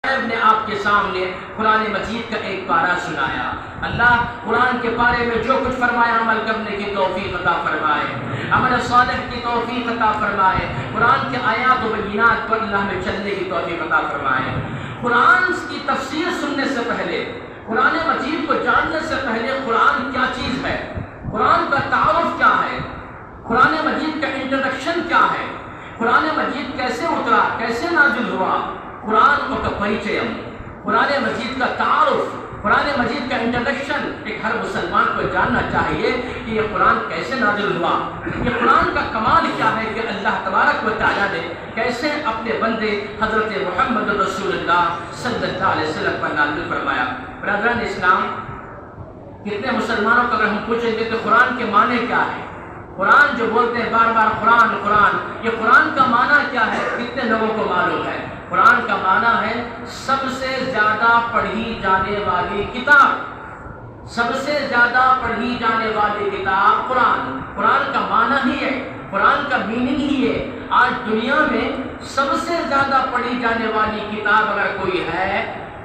نے آپ کے سامنے قرآن مجید کا ایک پارہ سنایا۔ اللہ قرآن کے پارے میں جو کچھ فرمایا عمل کرنے کی توفیق عطا فرمائے، عمل صالح کی توفیق عطا فرمائے، قرآن کے آیات و بینات پر اللہ میں چلنے کی توفیق عطا فرمائے۔ قرآن کی تفسیر سننے سے پہلے، قرآن مجید کو جاننے سے پہلے قرآن کیا چیز ہے، قرآن کا تعارف کیا ہے، قرآن مجید کا انٹروڈکشن کیا ہے، قرآن مجید کیسے اترا، کیسے نازل ہوا، قرآن کا پریچیم، قرآن مجید کا تعارف، قرآن مجید کا انٹروڈکشن ایک ہر مسلمان کو جاننا چاہیے کہ یہ قرآن کیسے نازل ہوا، یہ قرآن کا کمال کیا ہے کہ اللہ تبارک و تعالیٰ نے کیسے اپنے بندے حضرت محمد رسول اللہ صلی اللہ علیہ وسلم پر نازل فرمایا۔ برادران اسلام، کتنے مسلمانوں کو اگر ہم پوچھیں گے کہ قرآن کے معنی کیا ہے، قرآن جو بولتے ہیں بار بار قرآن قرآن، یہ قرآن کا معنی کیا ہے، کتنے لوگوں کو معلوم ہے؟ قرآن کا معنی ہے سب سے زیادہ پڑھی جانے والی کتاب، سب سے زیادہ پڑھی جانے والی کتاب قرآن۔ قرآن کا معنی ہی ہے، قرآن کا میننگ ہی ہے۔ آج دنیا میں سب سے زیادہ پڑھی جانے والی کتاب اگر کوئی ہے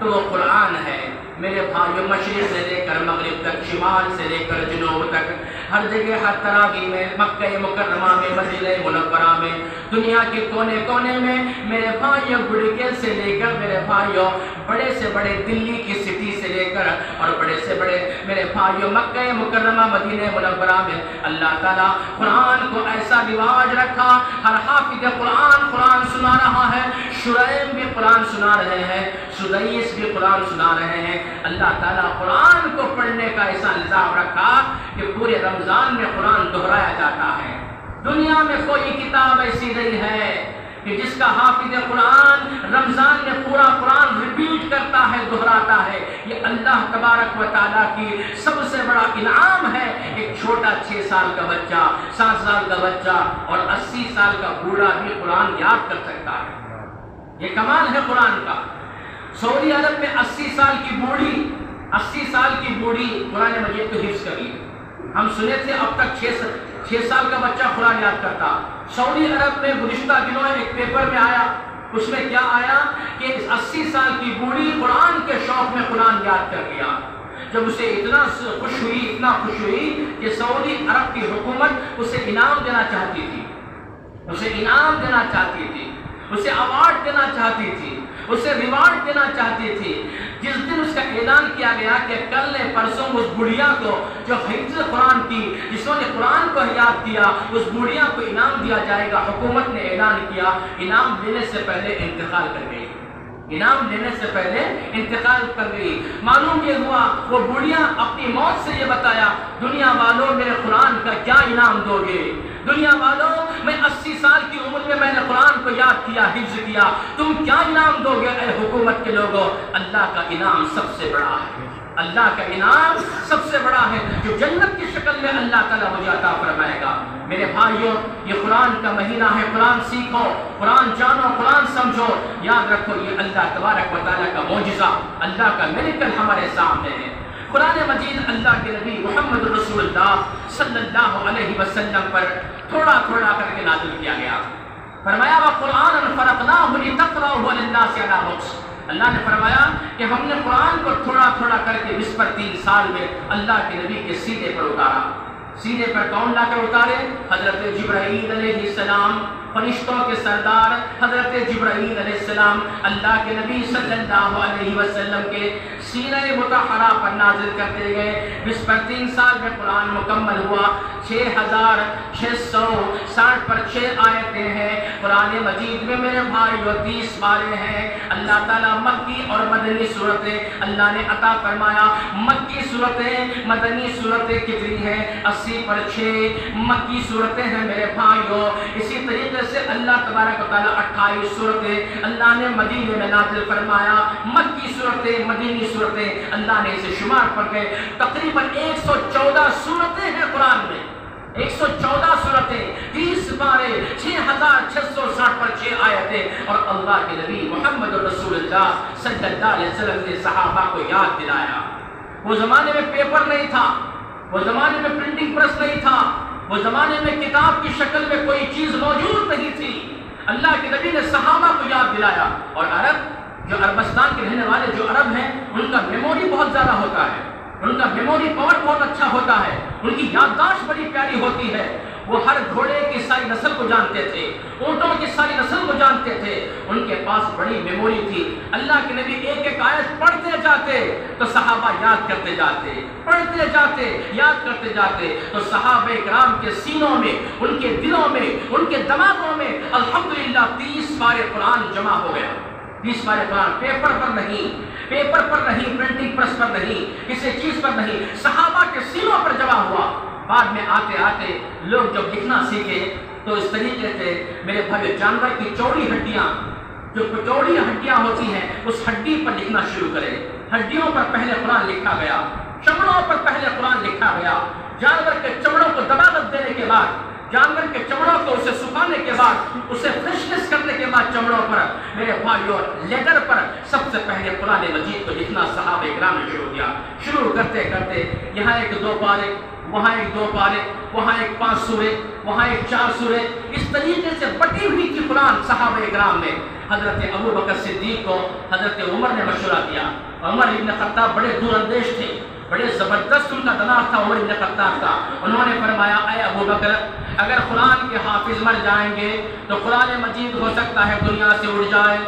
تو وہ قرآن ہے۔ میرے بھائیوں، مشرق سے لے کر مغرب تک، شمال سے لے کر جنوب تک، ہر جگہ ہر تراغی میں، مکہ مکرمہ میں، مدینہ منورہ میں، دنیا کے کونے کونے میں، میرے بھائیوں گڑگے سے لے کر، میرے بھائیوں بڑے سے بڑے دلی کی سٹی سے لے کر اور بڑے سے بڑے میرے بھائیوں مکہ مکرمہ مدینہ منورہ میں اللہ تعالیٰ قرآن کو ایسا رواج رکھا، ہر حافظ قرآن قرآن سنا رہا ہے، شرائم بھی قرآن سنا رہے ہیں، سدیس بھی قرآن سنا رہے ہیں۔ اللہ تعالیٰ قرآن کو پڑھنے کا ایسا نظام رکھا کہ پورے رمضان میں قرآن دہرایا جاتا ہے۔ دنیا میں کوئی کتاب ایسی نہیں ہے کہ جس کا حافظ قرآن رمضان میں پورا قرآن ریپیٹ کرتا ہے، دہراتا ہے۔ یہ اللہ تبارک و تعالیٰ کی سب سے بڑا انعام ہے۔ ایک چھوٹا 6 سال کا بچہ، 7 سال کا بچہ اور 80 سال کا بوڑھا بھی قرآن یاد کر سکتا ہے۔ یہ کمال ہے قرآن کا۔ سعودی عرب میں 80 سال کی بوڑھی قرآن مجید کو حفظ کری۔ ہم سنے تھے اب تک 6 سال کا بچہ قرآن یاد کرتا۔ سعودی عرب میں گزشتہ دنوں ایک پیپر میں آیا، اس میں کیا آیا کہ 80 سال کی بوڑھی قرآن کے شوق میں قرآن یاد کر لیا۔ جب اسے اتنا خوش ہوئی کہ سعودی عرب کی حکومت اسے انعام دینا چاہتی تھی، اسے ایوارڈ دینا چاہتی تھی، اسے ریوارڈ دینا چاہتی تھی۔ جس دن اس کا اعلان کیا گیا کہ کل نے پرسوں اس بڑھیا کو جو حفظ قرآن کی، جس نے قرآن کو یاد کیا، اس بڑھیا کو انعام دیا جائے گا، حکومت نے اعلان کیا، انعام لینے سے پہلے انتقال کر گئی۔ معلوم یہ ہوا وہ بڑھیا اپنی موت سے یہ بتایا، دنیا والوں میرے قرآن کا کیا انعام دو گے؟ دنیا والوں، میں 80 سال کی عمر میں نے قرآن کو یاد کیا، حفظ کیا، تم کیا انعام دو گے اے حکومت کے لوگوں؟ اللہ کا انعام سب سے بڑا ہے، اللہ کا انعام سب سے بڑا ہے جو جنت کی شکل میں اللہ تعالیٰ مجھے عطا فرمائے گا۔ میرے بھائیوں، یہ قرآن کا مہینہ ہے، قرآن سیکھو، قرآن جانو، قرآن سمجھو، یاد رکھو یہ اللہ تبارک و تعالیٰ کا معجزہ، اللہ کا میریکل ہمارے سامنے ہے۔ قرآن مجید اللہ کے نبی محمد رسول اللہ صلی اللہ علیہ وسلم پر تھوڑا تھوڑا کر کے نازل کیا گیا۔ فرمایا وَقُرْآنًا فَرَقْنَاهُ لِتَقْرَأَهُ عَلَى النَّاسِ عَلَى مُكْثٍ۔ اللہ نے فرمایا کہ ہم نے قرآن کو تھوڑا تھوڑا کر کے اس پر 3 سال میں اللہ کے نبی کے سینے پر اتارا۔ سینے پر کون لا کر اتارے؟ حضرت جبرائیل علیہ السلام، فرشتوں کے سردار حضرت جبرائیل علیہ السلام اللہ کے نبی صلی اللہ علیہ وسلم کے سینہ مطہرہ پر نازل کرتے گئے۔ اس پر 3 سال میں قرآن مکمل ہوا۔ 6660 پر 6 آیتیں ہیں قرآن مجید میں میرے بھائیو، 30 پارے ہیں۔ اللہ تعالیٰ مکی اور مدنی صورتیں اللہ نے عطا فرمایا۔ مکی صورتیں، مدنی صورتیں کتنی ہیں؟ 80 پر 6 مکی صورتیں ہیں میرے بھائیو۔ اسی طریقے سے اللہ تبارک و تعالیٰ 28 صورتیں اللہ نے مدینے میں نازل فرمایا۔ مکی صورتیں، مدینی صورتیں اللہ نے اسے شمار پر گئے، تقریباً 114 صورتیں ہیں قرآن میں، 114 صورتیں، 30 پارے، 6660 پر 6 آیتیں، اور اللہ کے نبی محمد رسول اللہ صلی اللہ علیہ وسلم نے صحابہ کو یاد دلایا۔ وہ زمانے میں پیپر نہیں تھا، وہ زمانے میں پرنٹنگ پریس نہیں تھا، وہ زمانے میں کتاب کی شکل میں کوئی چیز موجود نہیں تھی۔ اللہ کے نبی نے صحابہ کو یاد دلایا، اور عرب جو عربستان کے رہنے والے جو عرب ہیں ان کا میموری بہت زیادہ ہوتا ہے، ان کا میموری پاور بہت اچھا ہوتا ہے، ان کی یادداشت بڑی پیاری ہوتی ہے۔ وہ ہر گھوڑے کی ساری نسل کو جانتے تھے، اونٹوں کی ساری نسل کو جانتے تھے، ان کے پاس بڑی میموری تھی۔ اللہ کے نبی ایک ایک آیت پڑھتے جاتے تو صحابہ یاد کرتے جاتے، پڑھتے جاتے یاد کرتے جاتے، تو صحابہ کرام کے سینوں میں، ان کے دلوں میں، ان کے دماغوں میں الحمدللہ 30 پارے قرآن جمع ہو گیا۔ 30 پارے قرآن پیپر پر نہیں، پیپر پر نہیں، پرنٹنگ پریس پر نہیں، کسی چیز پر نہیں، صحابہ کے سینوں پر جمع ہوا۔ بعد میں آتے آتے لوگ جب لکھنا سیکھے تو اس طریقے سے میرے بھائی جانور کی چوڑی ہڈیاں، جو چوڑی ہڈیاں ہوتی ہیں اس ہڈی پر لکھنا شروع کرے۔ ہڈیوں پر پہلے قرآن لکھا گیا، چمڑوں پر پہلے قرآن لکھا گیا۔ جانور کے چمڑوں کو دباغت دینے کے بعد، جانور کے چمڑوں کو اسے سکھانے کے بعد، اسے فریشنس کرنے کے بعد چمڑوں پر، میرے بھائیوں لیدر پر سب سے پہلے قرآن مجید کو لکھنا صحابہ کرام نے شروع کیا۔ شروع کرتے کرتے یہاں 1-2 پارے، وہاں 1-2 پارے، وہاں 5 سورے، وہاں 4 سورے، اس طریقے سے بٹی ہوئی تھی قرآن صحابہ کرام نے۔ حضرت ابو بکر صدیق کو حضرت عمر نے مشورہ دیا۔ عمر ابن خطاب بڑے دور اندیش تھے، بڑے زبردست ان کا دماغ تھا عمر ابن خطاب کا۔ انہوں نے فرمایا اے ابو بکر، اگر قرآن کے حافظ مر جائیں گے تو قرآن مجید ہو سکتا ہے دنیا سے اڑ جائے۔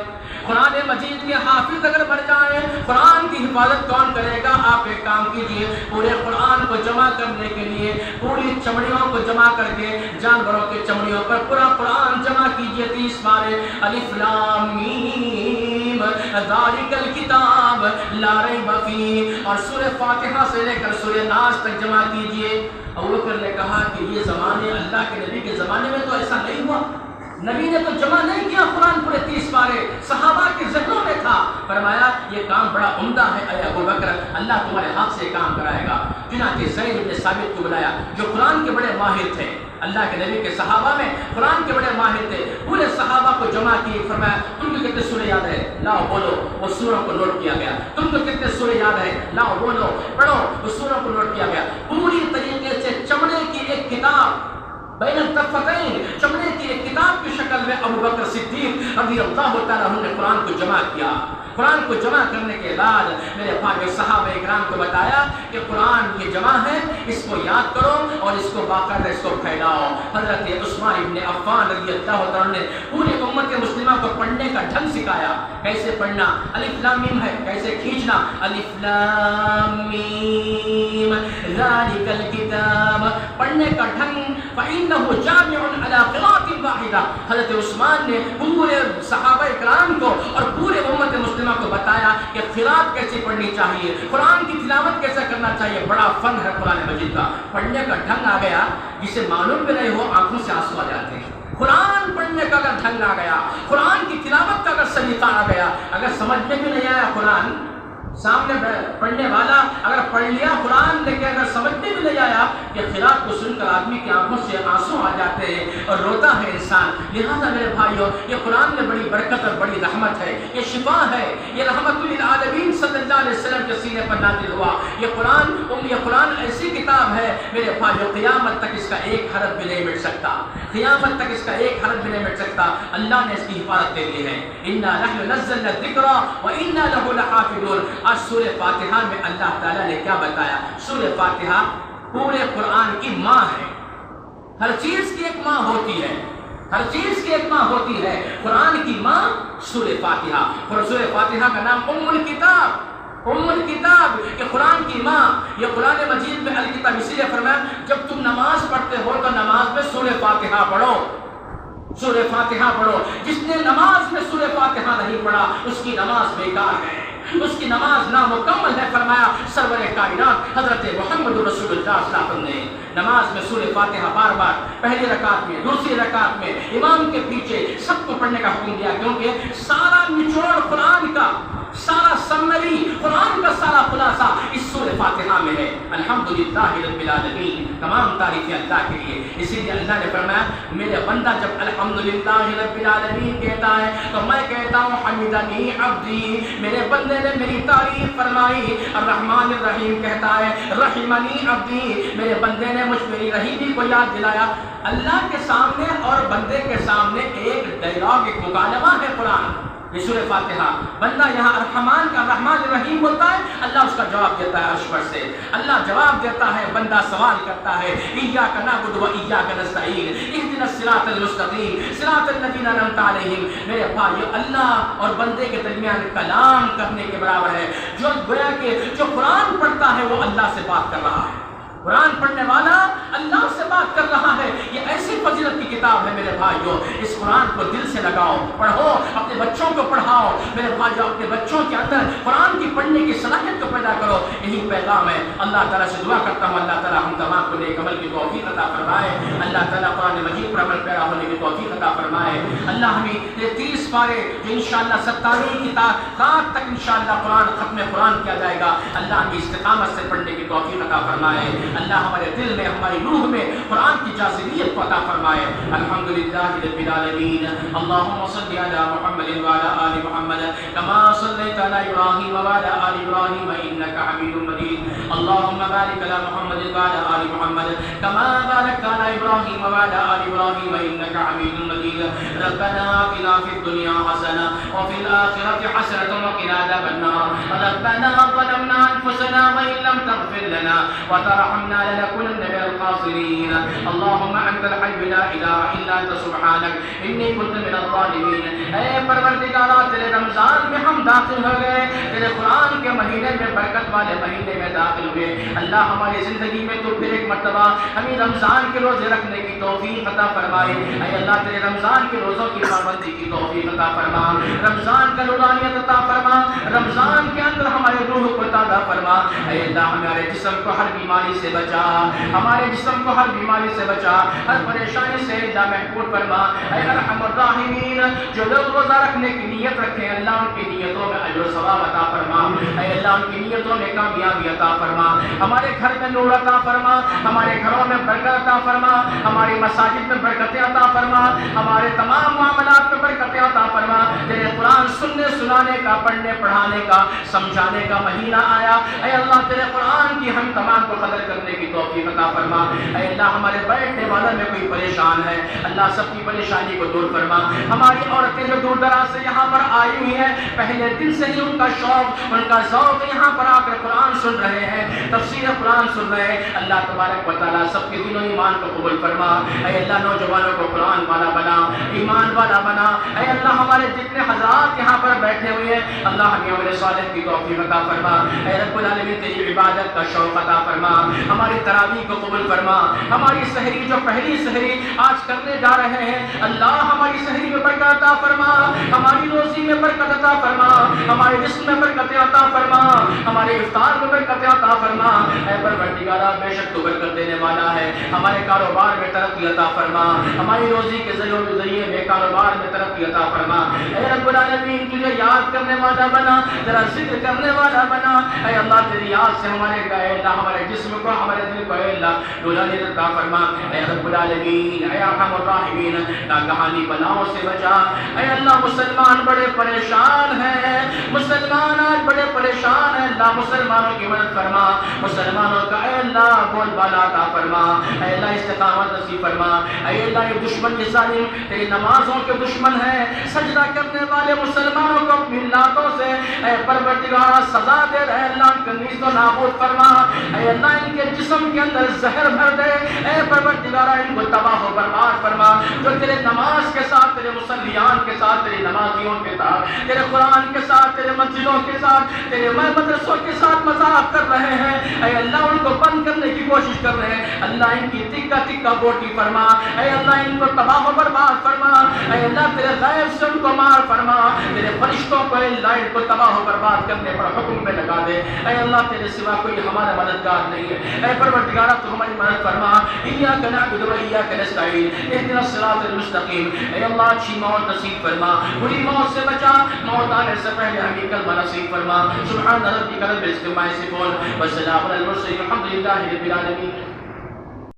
قرآن مجید کے حافظ اگر مر جائیں، قرآن کی حفاظت کون کرے گا؟ آپ ایک کام کیجئے، پورے قرآن کو جمع کرنے کے لیے پوری چمڑیوں کو جمع کر کے جانوروں کے چمڑیوں پر پورا قرآن جمع کیجئے 30 پارے۔ الف لام میم ذالک الکتاب لا ریب فیہ، اور سورہ فاتحہ سے لے کر سورہ ناس تک جمع کیجئے۔ ابو بکر نے کہا کہ یہ زمانے اللہ کے نبی کے زمانے میں تو ایسا نہیں ہوا، نبی نے تو جمع نہیں کیا قرآن پورے 30 پارے، صحابہ کے ذہنوں میں تھا۔ فرمایا یہ کام بڑا عمدہ ہے اے ابو بکر، اللہ تمہارے ہاتھ سے کام کرائے گا۔ چنانچہ زید بن ثابت کو بلایا جو قرآن کے بڑے ماہر تھے، اللہ کے نبی کے صحابہ میں قرآن کے بڑے ماہر تھے، پورے صحابہ کو جمع کیے۔ فرمایا تم کو کتنے سورے یاد ہے؟ لاؤ بولو۔ وہ سوروں کو نوٹ کیا گیا۔ تم کو کتنے سورے یاد ہے؟ لاؤ بولو پڑھو۔ وہ سوروں کو نوٹ کیا گیا۔ پوری طریقے سے چمڑے کی ایک کتاب بین الطرفتین، چمڑے کی ایک کتاب کی شکل میں ابو بکر صدیق رضی اللہ تعالیٰ عنہ نے قرآن کو جمع کیا۔ قرآن کو جمع کرنے کے بعد میرے بھائی صحابہ اکرام کو بتایا کہ قرآن یہ جمع ہے، اس کو یاد کرو اور اس کو باقاعدہ اس کو پھیلاؤ۔ حضرت عثمان ابن عفان رضی اللہ تعالیٰ نے پوری امت مسلمہ کو پڑھنے کا ڈھنگ سکھایا، کیسے پڑھنا۔ الف لام میم ہے، کیسے کھینچنا، الف لام میم ذالک الکتاب، پڑھنے کا ڈھنگ فإنه جامع على قراءة واحدة۔ حضرت عثمان نے پورے صحابہ اکرام کو اور پورے امت مسلمہ کو بتایا کہ قرات کیسے پڑھنی چاہیے، قرآن کی تلاوت کیسے کرنا چاہیے۔ بڑا فن ہے قرآن مجید کا، پڑھنے کا ڈھنگ آ گیا، جسے معلوم بھی نہیں ہو آنکھوں سے آنسو آ جاتے ہیں۔ قرآن پڑھنے کا اگر ڈھنگ آ گیا، قرآن کی تلاوت کا اگر سلیقہ آ گیا، اگر سمجھ میں بھی نہیں آیا قرآن، سامنے پڑھنے والا اگر پڑھ لیا قرآن لیکن اگر سمجھنے بھی نہیں آیا کہ قرات کو سن کر آدمی کی آنکھوں سے آنسو آ جاتے ہیں اور روتا ہے انسان۔ لہذا میرے بھائیوں یہ قرآن میں بڑی برکت اور بڑی رحمت ہے، یہ شفا ہے، یہ رحمت للعالمین صلی اللہ علیہ وسلم کے سینے پر نازل ہوا۔ یہ قرآن ایسی کتاب ہے میرے بھائیوں قیامت تک اس کا ایک حرف بھی نہیں مٹ سکتا، قیامت تک اس کا ایک حرف بھی نہیں مٹ سکتا۔ اللہ نے اس کی حفاظت دے لی ہے۔ انا نحن نزلنا الذکر وانا له لحافظون۔ آج سورہ فاتحہ میں اللہ تعالیٰ نے کیا بتایا؟ سورہ فاتحہ پورے قرآن کی ماں ہے، ہر چیز کی ایک ماں ہوتی ہے، ہر چیز کی ایک ماں ہوتی ہے۔ قرآن کی ماں سورہ فاتحہ، اور سورہ فاتحہ کا نام ام الکتاب، ام الکتاب کہ قرآن کی ماں۔ یہ قرآن مجید میں الکتاب اسی لیے فرمایا جب تم نماز پڑھتے ہو تو نماز میں سورہ فاتحہ پڑھو، سورہ فاتحہ پڑھو۔ جس نے نماز میں سورہ فاتحہ نہیں پڑھا اس کی نماز بیکار ہے، اس کی نماز نامکمل ہے۔ فرمایا سرور کائنات حضرت محمد رسول اللہ صلی اللہ علیہ وسلم نے نماز میں سورہ فاتحہ بار بار پہلی رکعت میں، دوسری رکعت میں، امام کے پیچھے سب کو پڑھنے کا حکم دیا، کیونکہ سارا نچوڑ قرآن کا، سارا سمری قرآن کا سارا خلاصہ اس سورہ فاتحہ میں ہے۔ الحمدللہ رب العالمین، تمام تعریفیں اللہ کے لیے۔ اسی لیے اللہ نے فرمایا میرے بندہ جب الحمدللہ رب العالمین کہتا ہے تو میں کہتا ہوں حمدنی عبدی، میرے بندے نے میری تعریف فرمائی۔ الرحمن الرحیم کہتا ہے رحمنی عبدی، میرے بندے نے مجھ میری رحیمی کو یاد دلایا۔ اللہ کے سامنے اور بندے کے سامنے ایک ڈائلاگ، ایک مکالمہ ہے قرآن، یہ سورہ فاتحہ بندہ یہاں الرحمن کا رحمان الرحیم بولتا ہے، اللہ اس کا جواب دیتا ہے عرش پر سے، اللہ جواب دیتا ہے، بندہ سوال کرتا ہے ایاک نعبد و ایاک نستعین اہدنا الصراط المستقیم صراط الذین انعمت علیہم۔ میرے بھائیو، اللہ اور بندے کے درمیان کلام کرنے کے برابر ہے، جو گویا کہ جو قرآن پڑھتا ہے وہ اللہ سے بات کر رہا ہے، قرآن پڑھنے والا اللہ سے بات کر رہا ہے۔ یہ ایسی فضیلت کی کتاب ہے میرے بھائیوں، اس قرآن کو دل سے لگاؤ، پڑھو، اپنے بچوں کو پڑھاؤ میرے بھائیوں، اپنے بچوں کے اندر قرآن کی پڑھنے کی صلاحیت کو پیدا کرو، یہی پیغام ہے۔ اللہ تعالیٰ سے دعا کرتا ہوں اللہ تعالیٰ ہم تمام کو نیک عمل کی توفیق عطا فرمائے، اللہ تعالیٰ قرآن مجید پر عمل پیرا ہونے کی توفیق عطا فرمائے۔ اللہ ہمیں یہ 30 پارے جو انشاءاللہ 27 کی رات تک انشاءاللہ قرآن ختم قرآن کیا جائے گا، اللہ ہمیں استقامت سے پڑھنے کی توفیق عطا فرمائے، اللہ ہمارے دل میں ہماری روح میں قرآن کی جاذبیت کو عطا فرمائے۔ الحمدللہ رب العالمین، اللہم صل علی محمد وعلی آل محمد کما صلیت علی ابراہیم وعلی آل ابراہیم انک حمید مجید، اللہم بارک علی محمد وعلی آل محمد کما بارکت علی ابراہیم وعلی آل ابراہیم انک حمید مجید، ربنا آتنا فی الدنیا حسنہ وفی الآخرۃ حسنۃ وقنا عذاب النار، ربنا ظلمنا انفسنا وإن لم تغفر لنا وترحمنا لنكونن من الخاسرين، اللهم انت الحي لا اله الا انت سبحانك انی كنت من الظالمین۔ اے پروردگارا، تیرے رمضان میں ہم داخل ہو گئے، تیرے قرآن کے مہینے میں، برکت والے مہینے میں داخل ہوئے، اللہ ہماری زندگی میں تو پھر ایک مرتبہ ہمیں رمضان کے روزے رکھنے کی توفیق عطا فرمائے، اے اللہ تیرے رمضان کے روزوں کی پابندی کی توفیق عطا فرما، رمضان کا نورانیت عطا فرما، رمضان کے اندر ہمارے روح کو تازہ فرما، اے اللہ ہمارے جسم کو ہر بیماری سے بچا، ہمارے جسم کو ہر بیماری سے بچا، ہر پریشانی سے اللہ محفوظ فرما، اے ارحم الراحمین، جو لوگ روزہ رکھنے کی نیت رکھیں اللہ ان کی نیتوں میں اجر و ثواب عطا فرما، اے اللہ ان کی نیتوں میں کامیابی عطا فرما، ہمارے گھر میں نور عطا فرما، ہمارے گھروں میں برکت عطا فرما، ہماری مساجد میں برکتیں عطا فرما، ہمارے تمام معاملات میں برکتیں عطا فرما۔ تیرے قرآن سننے سنانے کا، پڑھنے پڑھانے کا، سمجھانے کا مہینہ آیا، اے اللہ تیرے قرآن کی ہم تمام کو قدر کرنے کی توفیق عطا فرما، اے اللہ ہمارے بیٹھنے والوں میں کوئی پریشان ہے اللہ سب کی پریشانی کو دور فرما، ہماری عورتیں جو دور دراز سے یہاں پر آئی ہوئی ہیں پہلے دن سے ہی ان کا شوق، ان کا ذوق یہاں پر آ کر قرآن سن رہے ہیں، تفسیر قرآن سن رہے ہیں، اللہ تبارک و تعالیٰ سب کے دل و ایمان کو قبول فرما، اے اللہ نوجوانوں کو قرآن والا بنا، ایمان والا بنا، اے اللہ ہمارے جتنے حضرات یہاں پر بیٹھے ہوئے ہیں اللہ ہمیں عمل صالح کی توفیق عطا فرما، اے رب العالمین تیری عبادت کا شوق عطا فرما، ہماری تراویح کو قبول فرما، ہماری سحری جو پہلی سحری آج کرنے جا رہے ہیں اللہ ہماری سحری میں برکت عطا فرما، ہماری روزی میں برکت عطا فرما، ہمارے جسم میں برکت عطا فرما، ہمارے افطار میں برکت عطا فرما، اے پروردگارا بے شک تو برکت دینے والا ہے، ہمارے کاروبار میں ترقی عطا فرما، ہماری روزی کے ذریعے میں کاروبار میں ترقی عطا فرما، اے رب العالمین تجھے یاد کرنے والا بنا، تیرا ذکر کرنے والا بنا، اے اللہ تیری یاد سے ہمارے اے اللہ ہمارے جسم کو، ہمارے دل کو اے اللہ نورانیت عطا فرما، اے رب العالمین اے ارحم الراحمین ناگہانی بلاؤں سے بچا، اے اللہ مسلمان بڑے پریشان ہیں، مسلمان آج بڑے پریشان ہیں، اللہ مسلمانوں کی مدد فرما، مسلمانوں کا اے اللہ بول بالا عطا فرما، اے اللہ استقامت نصیب فرما، اے اللہ یہ دشمن کے ظالم تیری نمازوں کے دشمن ہیں، سجدہ کرنے والے مسلمانوں کو اپنی لاتوں سے اے پروردگار سزا دے رہے اللہ ان کو نیست و نابود فرما، اے اللہ ان کے جسم کے اندر زہر بھر دے، اے پروردگار ان کو تباہ و برباد فرما، جو تیرے نماز کے ساتھ، تیرے مصلیان کے ساتھ، تیری نمازیوں کے ساتھ، تیرے قرآن کے ساتھ، تیرے مسجدوں کے ساتھ، تیرے مدرسوں کے ساتھ مذاق کر رہے ہیں، اے اللہ ان کو بند کرنے کی کوشش کر رہے ہیں، اللہ ان کی تکا تکا بوٹی فرما، اے اللہ ان کو تباہ و برباد فرما، اے اللہ تیرے غیب سے ان کو مار فرما، تیرے فرشتوں کو اے اللہ ان کو تباہ و برباد کرنے پر حکم میں لگا دے، اے اللہ تیرے سوا کوئی ہمارا مددگار نہیں ہے، اے پروردگار تو ہماری مدد فرما، ایاک نعبد و ایاک نستعین اہدنا الصراط المستقیم، اے اللہ اچھی موت نصیب فرما، بری موت سے بچا، موت آنے سے پہلے ہمیں کلمہ نصیب فرما، سبحان ربک رب العزت عما یصفون وسلام علی المرسلین الحمد للہ رب العالمین۔